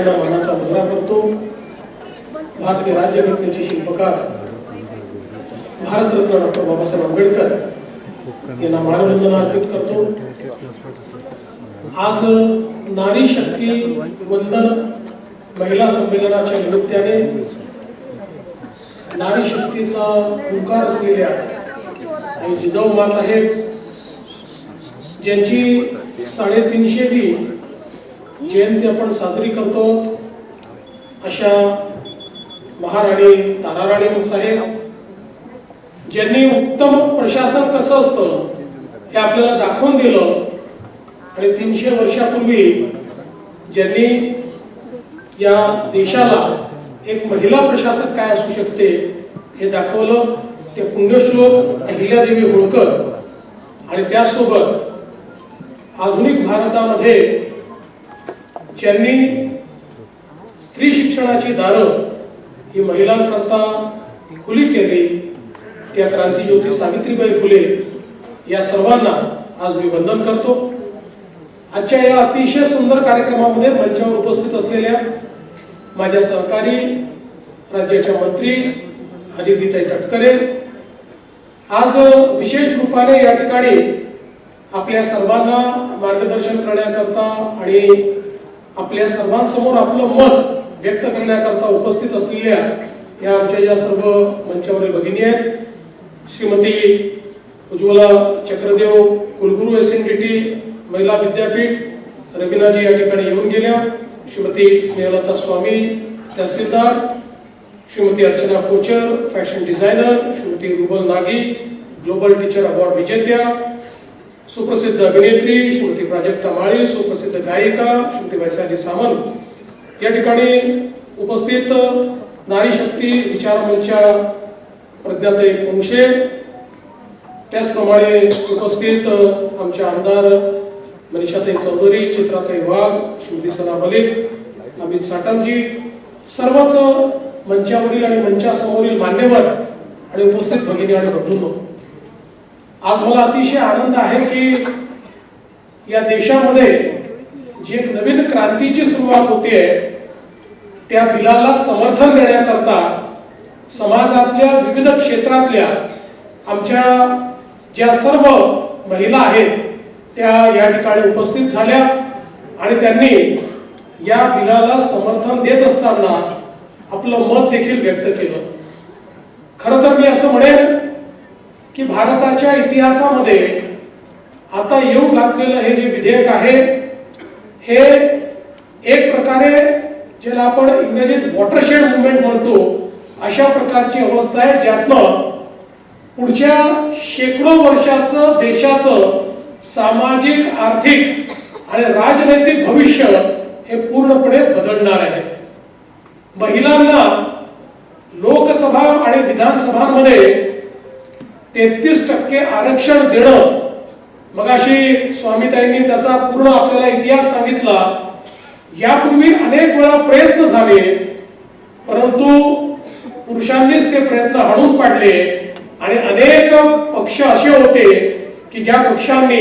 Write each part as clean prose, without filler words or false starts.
यांना मानाचा मुजरा करतो. भारतीय राज्यघटनेचे शिल्पकार भारतरत्न डॉक्टर बाबासाहेब आंबेडकर यांना मानवंदना अर्पित करतो. आज नारी शक्ती वंदन महिला संमेलनाच्या निमित्ताने नारी शक्तीचा ओंकार असलेल्या जिजाऊ मासाहेब ज्यांची 350वी जयंती आपण साजरी करतो अशा महाराणी ताराराणी साहेब ज्यांनी उत्तम प्रशासन कसं असतं हे आपल्याला दाखवून दिलं आणि 300 वर्षापूर्वी ज्यांनी या देशाला एक महिला प्रशासक काय असू शकते हे दाखवलं ते पुण्यश्लोक अहिल्यादेवी होळकर. आणि त्यासोबत आधुनिक भारतामध्ये ज्यांनी स्त्री शिक्षणाची दारं ही महिलांकरता खुली केली त्या क्रांतिज्योती सावित्रीबाई फुले या सर्वांना आज मी वंदन करतो. आजच्या या अतिशय सुंदर कार्यक्रमामध्ये मंचावर उपस्थित असलेल्या माझ्या सहकारी राज्याच्या मंत्री अदितीताई तटकरे आज विशेष रूपाने या ठिकाणी आपल्या सर्वांना मार्गदर्शन करण्याकरता आणि आपल्या सर्वांसमोर आपलं मत व्यक्त करण्याकरता उपस्थित असलेल्या या आमच्या ज्या सर्व मंचावरील भगिनी आहेत, श्रीमती उज्ज्वला चक्रदेव कुलगुरू SNDT महिला विद्यापीठ रवीनाजी या ठिकाणी येऊन गेल्या, श्रीमती स्नेहलता स्वामी तहसीलदार, Shrimati Archana Kochhar fashion designer, Shrimati Rubal Nagi global teacher award विजेत्या, सुप्रसिद्ध अभिनेत्री श्रीमती प्राजक्ता माळी, सुप्रसिद्ध गायिका श्रीमती वैशाली सावंत या ठिकाणी उपस्थित नारी शक्ती विचार मंचा प्रज्ञाताई पुंशे, त्याचप्रमाणे उपस्थित आमच्या आमदार मनीषाताई चौधरी, चित्राताई वाघ, श्रीमती सना मलिक, अमित साटमजी, सर्वच मंचावरील आणि मंचासमोरील मान्यवर आणि उपस्थित भगिनी आणि बंधूंनो, आज मला अतिशय आनंद आहे की या देशामध्ये जी एक नवीन क्रांतीची सुरुवात होते त्या बिलाला समर्थन देण्याकरता समाजातल्या विविध क्षेत्रातल्या आमच्या ज्या सर्व महिला आहेत त्या या ठिकाणी उपस्थित झाल्या आणि त्यांनी या बिलाला समर्थन देत असताना आपलं मत देखील व्यक्त केलं. खरं तर मी असं म्हणेन की भारताच्या इतिहासामध्ये आता येऊ घातलेलं हे जे विधेयक आहे हे एक प्रकारे ज्याला आपण इंग्रजीत वॉटरशेड मुवमेंट म्हणतो अशा प्रकारची अवस्था आहे, ज्यातनं पुढच्या शेकडो वर्षाचं देशाचं सामाजिक, आर्थिक आणि राजनैतिक भविष्य हे पूर्णपणे बदलणार आहे. महिलांना लोकसभा आणि विधानसभांमध्ये 33% आरक्षण देणं, मगाशी स्वामीताईंनी त्याचा पूर्ण आपल्याला इतिहास सांगितला. यापूर्वी अनेक वेळा प्रयत्न झाले परंतु पुरुषांनीच ते प्रयत्न हाणून पाडले आणि अनेक पक्ष असे होते की ज्या पक्षांनी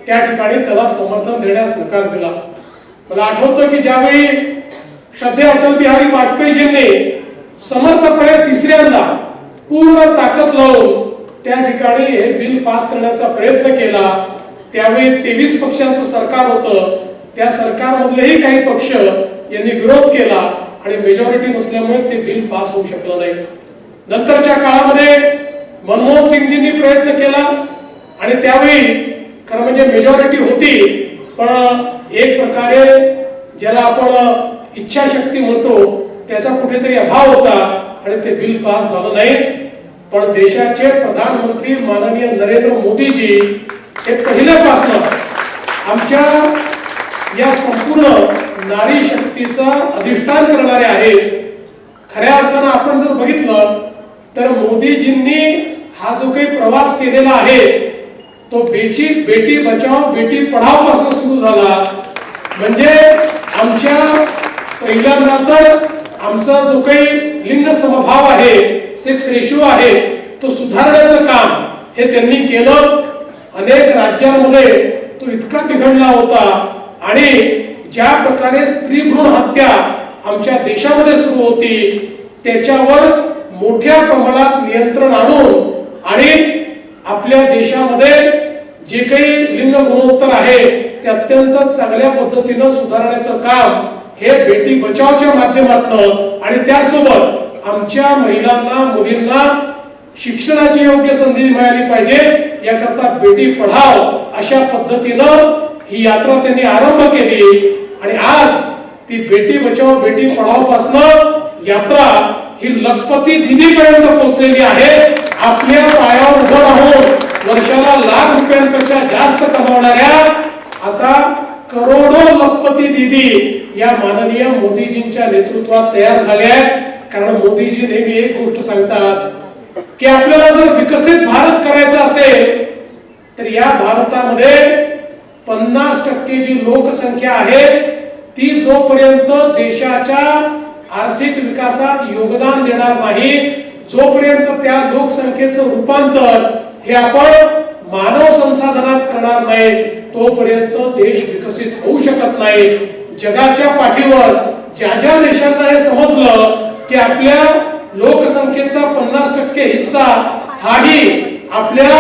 त्या ठिकाणी त्याला समर्थन देण्यास नकार दिला. मला आठवतं की ज्यावेळी श्रद्धेय अटल बिहारी वाजपेयीजींनी समर्थपणे तिसऱ्यांदा पूर्ण ताकद लावून त्या ठिकाणी हे बिल पास करण्याचा प्रयत्न केला, त्यावेळी 23 पक्षांचं सरकार होतं. त्या सरकारमधलेही काही पक्ष यांनी विरोध केला आणि मेजॉरिटी नसल्यामुळे ते बिल पास होऊ शकलं नाही. नंतरच्या काळामध्ये मनमोहन सिंगजींनी प्रयत्न केला आणि त्यावेळी खरं म्हणजे मेजॉरिटी होती पण एक प्रकारे ज्याला आपण इच्छाशक्ती म्हणतो त्याचा कुठेतरी अभाव होता आणि ते बिल पास झालं नाही. पण देशाचे प्रधानमंत्री माननीय नरेंद्र मोदीजी हे पहिल्यापासून आमच्या या संपूर्ण नारी शक्तीचा अधिष्ठान करणारे आहेत. खऱ्या अर्थानं आपण जर बघितलं तर मोदीजींनी हा जो काही प्रवास केलेला आहे तो बेटी बचाओ बेटी पढाओ पासून सुरू झाला. म्हणजे आमच्या पहिल्यांदा तर आमचा जो काही लिंग समभाव आहे, सेक्स रेशिओ आहे, तो सुधारण्याचं काम हे त्यांनी केलं. अनेक राज्यांमध्ये तो इतका बिघडला होता आणि ज्या प्रकारे स्त्री भ्रूण हत्या आमच्या देशामध्ये सुरू होती त्याच्यावर मोठ्या प्रमाणात नियंत्रण आणून आणि आपल्या देशामध्ये जे काही लिंग गुणोत्तर आहे ते अत्यंत चांगल्या पद्धतीनं सुधारण्याचं काम हे बेटी बचावच्या माध्यमातून आणि त्यासोबत आमच्या महिलांना मुलींना शिक्षणाची योग्य संधी मिळाली पाहिजे याकरता बेटी पढाव अशा पद्धतीनं ही यात्रा त्यांनी आरंभ केली आणि आज ती बेटी बचाव बेटी पढाव पासून यात्रा ही लखपती दिदीपर्यंत पोहोचलेली आहे. आपल्या पायावर उभं राहून वर्षाला लाख रुपयांपेक्षा जास्त कमावणाऱ्या आता करोडो लखपती दिदी या माननीय मोदीजींच्या नेतृत्वात तयार झाल्या आहेत. कारण मोदीजी नेहमी एक गोष्ट सांगतात की आपल्याला जर विकसित भारत करायचा असेल तर या भारतामध्ये 50% जी लोकसंख्या आहे ती जोपर्यंत देशाच्या आर्थिक विकासात योगदान देणार नाही जोपर्यंत त्या लोकसंख्येचं रूपांतर हे आपण मानव संसाधनात करणार नाही तोपर्यंत देश विकसित होऊ शकत नाही. जगाच्या पाठीवर ज्या देशांना हे समजलं की आपल्या लोकसंख्येचा 50% हिस्सा हाही आपल्या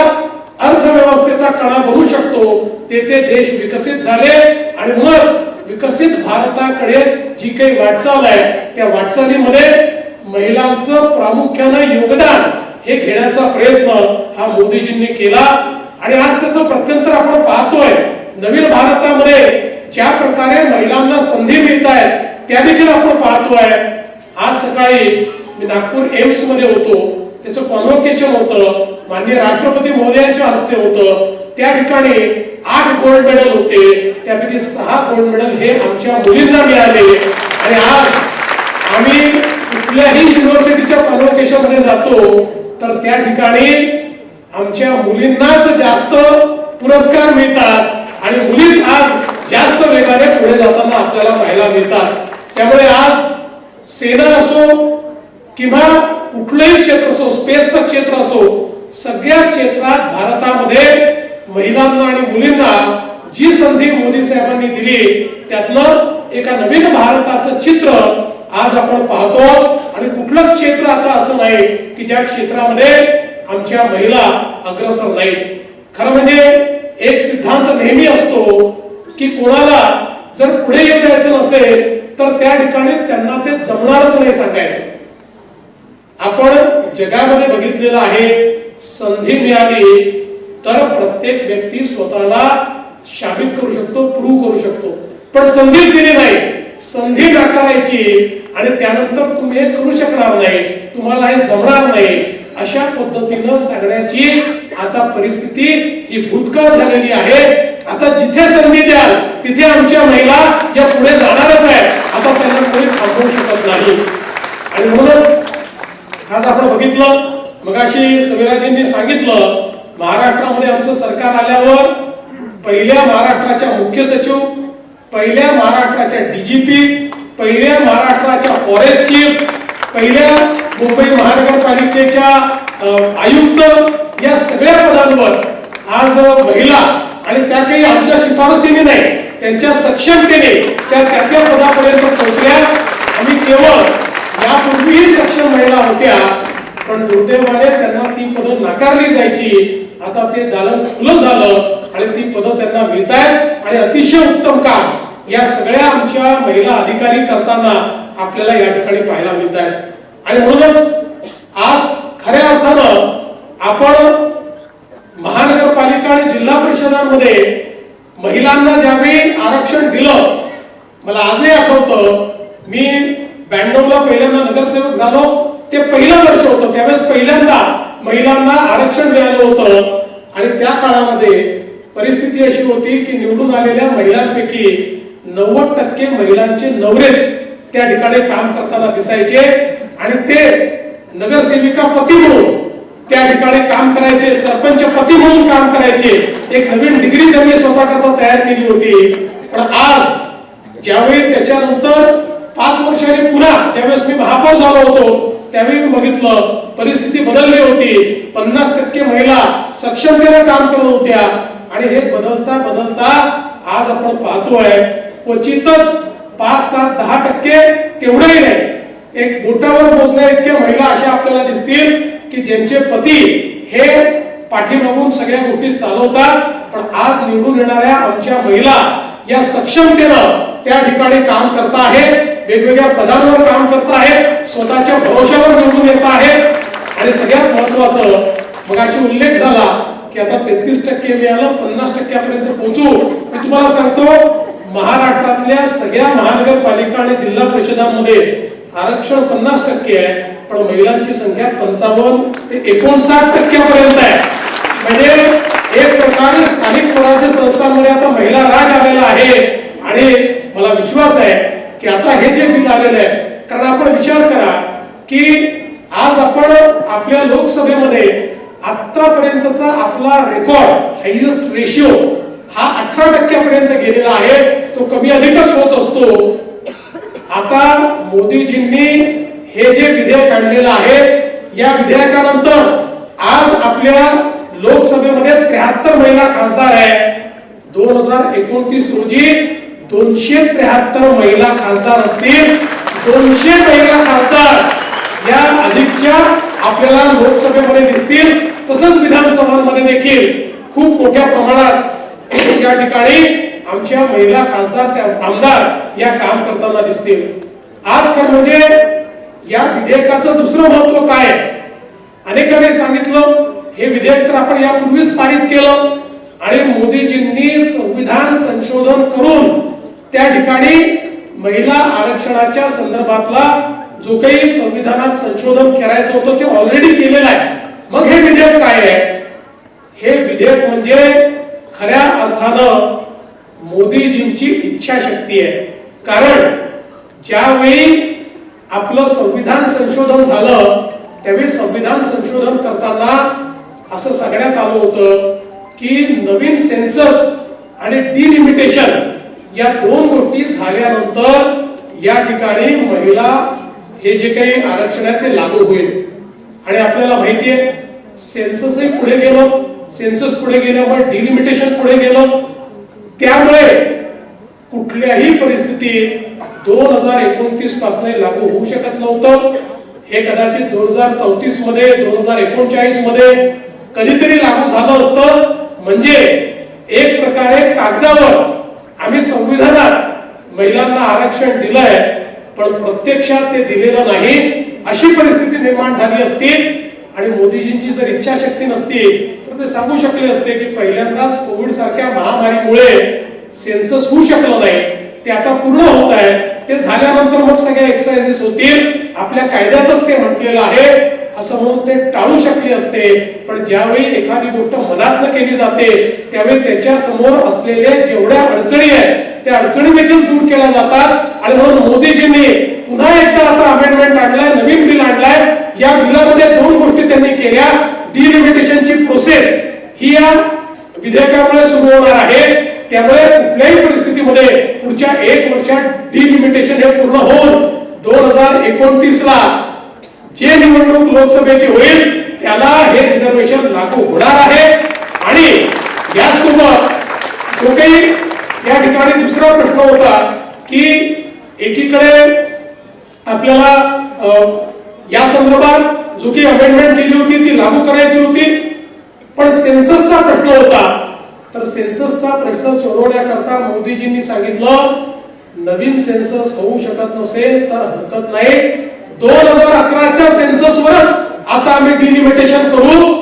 अर्थव्यवस्थेचा कणा बनू शकतो ते देश विकसित झाले आणि मग विकसित भारताकडे जी काही वाटचाल आहे त्या वाटचालीमध्ये महिलांचं प्रामुख्यानं योगदान हे घेण्याचा प्रयत्न हा मोदीजींनी केला आणि आज त्याचं प्रत्यंतर आपण पाहतोय. नवीन भारतामध्ये ज्या प्रकारे महिलांना संधी मिळत आहेत त्या देखील आपण पाहतोय. आज सकाळी मी नागपूर एम्स मध्ये होतो त्याचं कॉन्व्होकेशन होतं माननीय राष्ट्रपती महोदयांच्या हस्ते होतं. त्या ठिकाणी 8 गोल्ड मेडल होते त्यापैकी 6 गोल्ड मेडल हे आमच्या मुलींना मिळाले आणि आज आम्ही कुठल्याही युनिव्हर्सिटीच्या कॉन्व्होकेशन मध्ये जातो तर त्या ठिकाणी आमच्या मुलींनाच जास्त पुरस्कार मिळतात आणि मुलीच आज जास्त वेगाने पुढे जाताना आपल्याला पाहायला मिळतात. त्यामुळे आज सेना असो किंवा कुठलंही क्षेत्र असो स्पेसचं क्षेत्र असो सगळ्या क्षेत्रात भारतामध्ये महिलांना आणि मुलींना जी संधी मोदी साहेबांनी दिली त्यातनं एका नवीन भारताचं चित्र आज आपण पाहतो आणि कुठलं क्षेत्र आता असं नाही की ज्या क्षेत्रामध्ये आमच्या महिला अग्रसर नाहीत. खरं म्हणजे एक सिद्धांत नेहमी असतो की कोणाला जर पुढे येऊ द्यायचं नसेल तर त्या ठिकाणी त्यांना ते जमणारच नाही सांगायचं. आपण जगामध्ये बघितलेलं आहे संधी मिळाली तर प्रत्येक व्यक्ती स्वतःला साबित करू शकतो प्रूव्ह करू शकतो पण संधीच दिली नाही संधी नाकारायची आणि त्यानंतर तुम्ही हे करू शकणार नाही तुम्हाला हे जमणार नाही अशा पद्धतीनं सांगण्याची आता परिस्थिती ही भूतकाळ झालेली आहे. आता जिथे संधी द्याल तिथे आमच्या महिला या पुढे जाणारच आहे. आता त्यांना कोणी थांबवू शकत नाही आणि म्हणूनच आज आपण बघितलं मगाशी समीराजींनी सांगितलं महाराष्ट्रामध्ये आमचं सरकार आल्यावर पहिल्या महाराष्ट्राच्या मुख्य सचिव पहिल्या महाराष्ट्राच्या डीजीपी पहिल्या महाराष्ट्राच्या फॉरेस्ट चीफ पहिल्या मुंबई महानगरपालिकेच्या आयुक्त या सगळ्या पदांवर आज महिला आणि त्या काही आमच्या शिफारसीने नाही त्यांच्या सक्षमतेने त्या पदापर्यंत पोहोचल्या. आम्ही केवळ यापूर्वीही सक्षम महिला होत्या पण दुर्दैवाने त्यांना ती पदं नाकारली जायची. आता ते दालन खुलं झालं आणि ती पदं त्यांना मिळत आहेत आणि अतिशय उत्तम काम या सगळ्या आमच्या महिला अधिकारी करताना आपल्याला या ठिकाणी पाहायला मिळत आहे. आणि म्हणूनच आज खऱ्या अर्थानं आपण महानगरपालिका आणि जिल्हा परिषदांमध्ये महिलांना ज्यावेळी आरक्षण दिलं मला आजही आठवतं मी 92ला पहिल्यांदा नगरसेवक झालो ते पहिलं वर्ष होतं त्यावेळेस पहिल्यांदा महिलांना आरक्षण मिळालं होतं आणि त्या काळामध्ये परिस्थिती अशी होती की निवडून आलेल्या महिलांपैकी 90% महिलांचे नवरेच त्या ठिकाणी काम करताना दिसायचे आणि ते नगरसेविका पती म्हणून त्या ठिकाणी काम करायचे सरपंच पती म्हणून काम करायचे. एक नवीन डिग्री त्यांनी स्वतःकरता तयार केली होती. पण आज ज्यावेळी त्याच्यानंतर 5 वर्षांनी पुन्हा ज्यावेळेस मी महापौर झालो होतो त्यावेळी मी बघितलं परिस्थिती बदलली होती. 50% महिला सक्षमतेने काम करत होत्या आणि हे बदलता बदलता आज आपण पाहतोय क्वचितच 5, 7, 10% तेवढंही नाही, एक बोटावर मोजण्या इतक्या महिला अशा आपल्याला दिसतील की ज्यांचे पती हे पाठीमागून सगळ्या गोष्टी चालवतात, पण आज निवडून येणाऱ्या आमच्या महिला या सक्षमतेनं त्या ठिकाणी काम करत आहेत, वेगवेगळ्या पदांवर काम करत आहेत, स्वतःच्या भरोशावर निवडून येत आहेत. आणि सगळ्यात महत्वाचं मगाशी उल्लेख झाला की आता 33% मिळालं, 50% पोहोचू. मी तुम्हाला सांगतो महाराष्ट्रातल्या सगळ्या महानगरपालिका आणि जिल्हा परिषदांमध्ये आरक्षण 50% आहे, पण महिलांची संख्या 55 ते 59% आहे. म्हणजे एक प्रकारे स्थानिक स्वराज्य संस्थांमध्ये आता महिला राज आलेला आहे. आणि मला विश्वास आहे की आता हे जे बिल आलेलं आहे, कारण आपण विचार करा की आज आपण आपल्या लोकसभेमध्ये आतापर्यंतचा आपला रेकॉर्ड हायएस्ट रेशिओ हा 18% गेलेला आहे. तो कमी अधिकच होत असतो. आता मोदीजींनी हे जे विधेयक आणलेलं आहे, या विधेयकानंतर आज आपल्या लोकसभेमध्ये 73 महिला खासदार आहे. 2029 रोजी 273 महिला खासदार असतील. 200 महिला खासदार या अधिकच्या आपल्याला लोकसभेमध्ये दिसतील. तसंच विधानसभांमध्ये देखील खूप मोठ्या प्रमाणात या ठिकाणी आमच्या महिला खासदार त्या आमदार या काम करताना दिसतील. आज खरं म्हणजे या विधेयकाचं दुसरं महत्व काय आहे, अनेकांनी सांगितलं हे विधेयक तर आपण यापूर्वीच पारित केलं आणि मोदीजींनी संविधान संशोधन करून त्या ठिकाणी महिला आरक्षणाच्या संदर्भातला जो काही संविधानात संशोधन करायचं होतं ते ऑलरेडी केलेलं आहे. मग हे विधेयक काय आहे? हे विधेयक म्हणजे खऱ्या अर्थानं मोदीजींची इच्छाशक्ती आहे. कारण ज्यावेळी आपलं संविधान संशोधन झालं त्यावेळी संविधान संशोधन करताना असं सांगण्यात आलं होतं की नवीन सेन्सस आणि डिलिमिटेशन या दोन गोष्टी झाल्यानंतर या ठिकाणी महिला हे जे काही आरक्षण आहे ते लागू होईल. आणि आपल्याला माहिती आहे सेन्ससही पुढे गेलं, सेन्सस पुढे गेल्यामुळे डिलिमिटेशन पुढे गेलं. त्यामुळे कुठल्याही परिस्थितीत 2029 पासून लागू होऊ शकत नव्हतं. हे कदाचित 2034 मध्ये 2039 मध्ये कधीतरी लागू झालं असतं. म्हणजे एक प्रकारे कागदावर आम्ही संविधानात महिलांना आरक्षण दिलंय पण प्रत्यक्षात ते दिलेलं नाही अशी परिस्थिती निर्माण झाली असती. आणि मोदीजींची जर इच्छाशक्ती नसती तर ते सांगू शकले असते की पहिल्यांदाच कोविड सारख्या महामारीमुळे सेन्सस होऊ शकलं नाही, ते आता पूर्ण होत आहे, ते झाल्यानंतर मग सगळ्या एक्सरसाइजेस होतील, आपल्या कायद्यातच ते म्हटलेलं आहे असं म्हणून ते टाळू शकले असते. पण ज्यावेळी एखादी गोष्ट मनातनं केली जाते त्यावेळी त्याच्या समोर असलेल्या जेवढ्या अडचणी आहेत त्या अडचणी देखील दूर केल्या जातात. आणि म्हणून मोदीजींनी पुन्हा एकदा आता अमेंडमेंट आणलाय, नवीन बिल आणलाय. या बिलामध्ये दोन गोष्टी त्यांनी केल्या. डिलिमिटेशनची प्रोसेस ही या विधेयकामुळे सुरू होणार आहे. त्यामुळे कुठल्याही परिस्थितीमध्ये पुढच्या 1 वर्षात डिलिमिटेशन हे पूर्ण होऊन 2029 ला जे निवडणूक लोकसभेची होईल त्याला हे रिझर्वेशन लागू होणार आहे. आणि यासोबत जो काही या ठिकाणी दुसरा प्रश्न होता की एकीकडे आपल्याला या संदर्भात जो काही अमेंडमेंट केली होती ती लागू करायची होती, पण सेन्ससचा प्रश्न होता. तर सेन्ससचा प्रश्न सोडवण्याकरता मोदीजींनी सांगितलं नवीन सेन्सस होऊ शकत नसेल तर हरकत नाही, 2011च्या सेन्ससवरच आता आम्ही डिलिमिटेशन करू.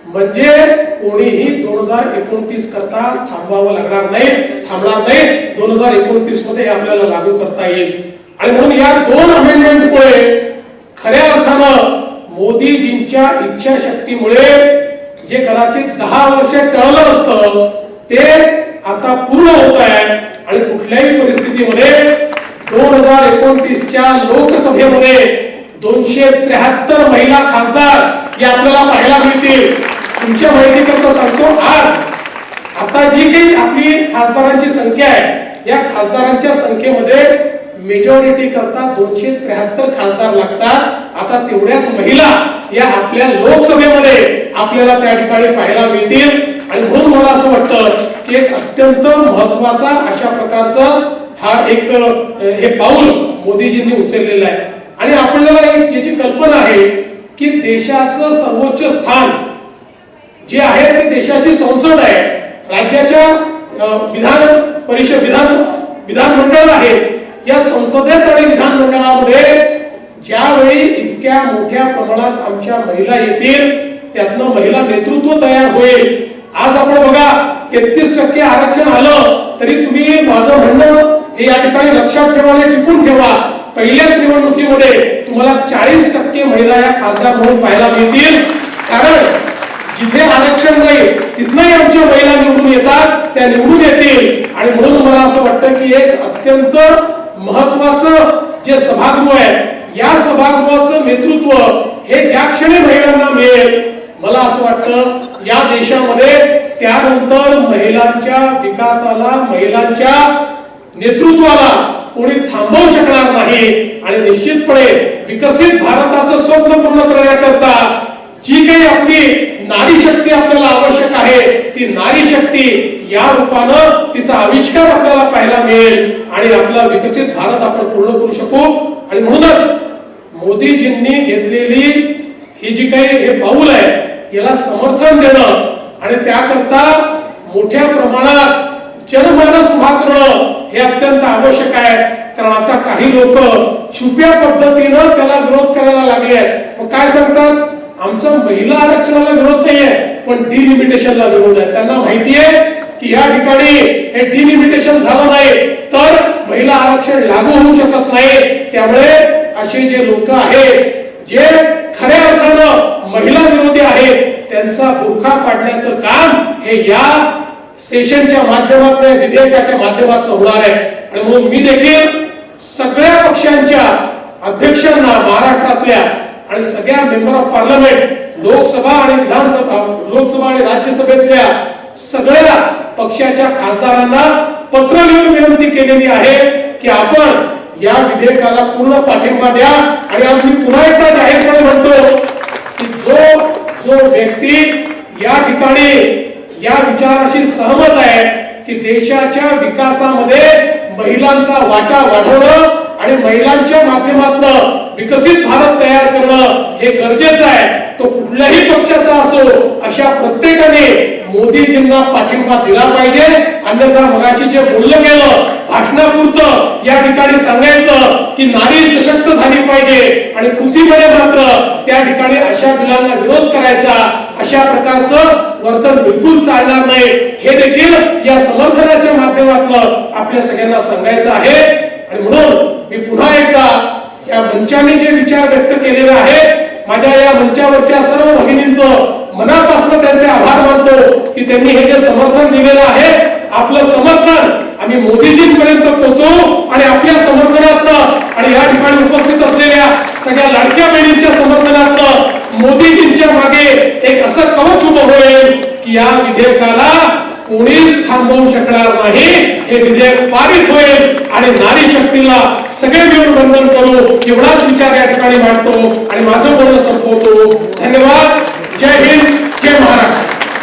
म्हणजे कोणीही 2029 करता थांबावं लागणार नाही, थांबणार नाही. 2029 मध्ये आपल्याला लागू करता येईल. आणि म्हणून या दोन अमेंडमेंटमुळे खऱ्या अर्थानं मोदीजींच्या इच्छाशक्तीमुळे जे कदाचित 10 वर्ष टळलं असतं ते आता पूर्ण होत आहे. आणि कुठल्याही परिस्थितीमध्ये 2029च्या लोकसभेमध्ये 273 महिला खासदार या आपल्याला पाहायला मिळतील. तुमच्या माहितीकरता सांगतो आज आता जी काही आपली खासदारांची संख्या आहे या खासदारांच्या संख्येमध्ये मेजॉरिटी करता 273 खासदार लागतात. आता तेवढ्याच महिला या आपल्या लोकसभेमध्ये आपल्याला त्या ठिकाणी पाहायला मिळतील. आणि म्हणून मला असं वाटतं की एक अत्यंत महत्वाचा अशा प्रकारचा हा एक हे पाऊल मोदीजींनी उचललेलं आहे. आणि आपल्याला एक याची कल्पना आहे की देशाचं सर्वोच्च स्थान जे आहे ते देशाची संसद आहे, राज्याच्या विधान परिषद विधानमंडळ आहे. या संसदेत आणि विधानमंडळामध्ये ज्यावेळी इतक्या मोठ्या प्रमाणात आमच्या महिला येतील, त्यातनं महिला नेतृत्व तयार होईल. आज आपण बघा 33% आरक्षण आलं तरी तुम्ही माझं म्हणणं हे या ठिकाणी लक्षात ठेवा आणि टिकून ठेवा. पहिल्याच निवडणुकीमध्ये तुम्हाला 40% महिला या खासदार म्हणून पाहायला मिळतील. कारण जिथे आरक्षण नाही तिथनंही आमच्या महिला निवडून येतात, त्या निवडून येतील. आणि म्हणून मला असं वाटतं की एक अत्यंत महत्वाचं जे सभागृह आहे, या सभागृहाचं नेतृत्व हे ज्या क्षणी महिलांना मिळेल, मला असं वाटतं या देशामध्ये त्यानंतर महिलांच्या विकासाला, महिलांच्या नेतृत्वाला कोणी थांबवू शकणार नाही. आणि निश्चितपणे विकसित भारताचं स्वप्न पूर्ण करण्याकरता जी काही आपली नारी शक्ती आपल्याला आवश्यक आहे, ती नारी शक्ती या रूपानं तिचा आविष्कार आपल्याला पाहायला मिळेल आणि आपला विकसित भारत आपण पूर्ण करू शकू. आणि म्हणूनच मोदीजींनी घेतलेली ही जी काही हे पाऊल आहे, याला समर्थन देणं आणि त्याकरता मोठ्या प्रमाणात जनमानस उभा करणं हे अत्यंत आवश्यक आहे. कारण आता काही लोक छुप्या पद्धतीनं त्याला विरोध करायला लागले आहेत. मग काय सांगतात, आमचा महिला आरक्षणाला विरोध नाहीये, पण डिलिमिटेशनला विरोध आहे. त्यांना माहितीये की या ठिकाणी हे डिलिमिटेशन झालं नाही तर महिला आरक्षण लागू होऊ शकत नाही. त्यामुळे असे जे लोक आहेत जे खऱ्या अर्थानं महिला विरोधी आहेत, त्यांचा बुरखा फाडण्याचं काम हे या सेशनच्या माध्यमातून, विधेयकाच्या माध्यमातून होणार आहे. आणि म्हणून मी देखील सगळ्या पक्षांच्या अध्यक्षांना महाराष्ट्रातल्या आणि सगळ्या मेंबर ऑफ पार्लमेंट, लोकसभा आणि विधानसभा, लोकसभा आणि राज्यसभेतल्या सगळ्या पक्षाच्या खासदारांना पत्र लिहून विनंती केलेली आहे की आपण या विधेयकाला पूर्ण पाठिंबा द्या. आणि आज मी पुन्हा एकदा जाहीरपणे म्हणतो की जो व्यक्ती या ठिकाणी या विचाराशी सहमत आहे की देशाच्या विकासामध्ये महिलांचा वाटा वाढवणं आणि महिलांच्या माध्यमातून विकसित भारत तयार करणं हे गरजेचं आहे, तो कुठल्याही पक्षाचा असो, अशा प्रत्येकाने मोदीजींना पाठिंबा दिला पाहिजे. अन्यथा मगाशी जे बोललं गेलं भाषणापुरतं या ठिकाणी सांगायचं की नारी सशक्त झाली पाहिजे आणि कृतीमध्ये मात्र त्या ठिकाणी अशा बिलांना विरोध करायचा, अशा प्रकारचं वर्तन बिलकुल चालणार नाही. हे देखील या समर्थनाच्या माध्यमातून आपल्या सगळ्यांना सांगायचं आहे. आणि म्हणून मी पुन्हा एकदा या मंचाने जे विचार व्यक्त केलेले आहेत, माझ्या या मंचावरच्या सर्व भगिनींचं मनापासून त्यांचे आभार मानतो की त्यांनी हे जे समर्थन दिलेलं आहे, आपलं समर्थन आम्ही मोदीजींपर्यंत पोहोचवू. आणि आपल्या समर्थनातनं आणि या ठिकाणी उपस्थित असलेल्या सगळ्या लाडक्या बहिणींच्या समर्थनातनं मोदीजींच्या मागे एक असं कवच उभं होईल की या विधेयकाला कोणीच थांबवू शकणार नाही. हे विधेयक पारित होईल आणि नारी शक्तीला सगळे मिळून बंधन करू, एवढाच विचार या ठिकाणी मांडतो आणि माझं बोलणं संपवतो. धन्यवाद. जय हिंद, जय महाराष्ट्र.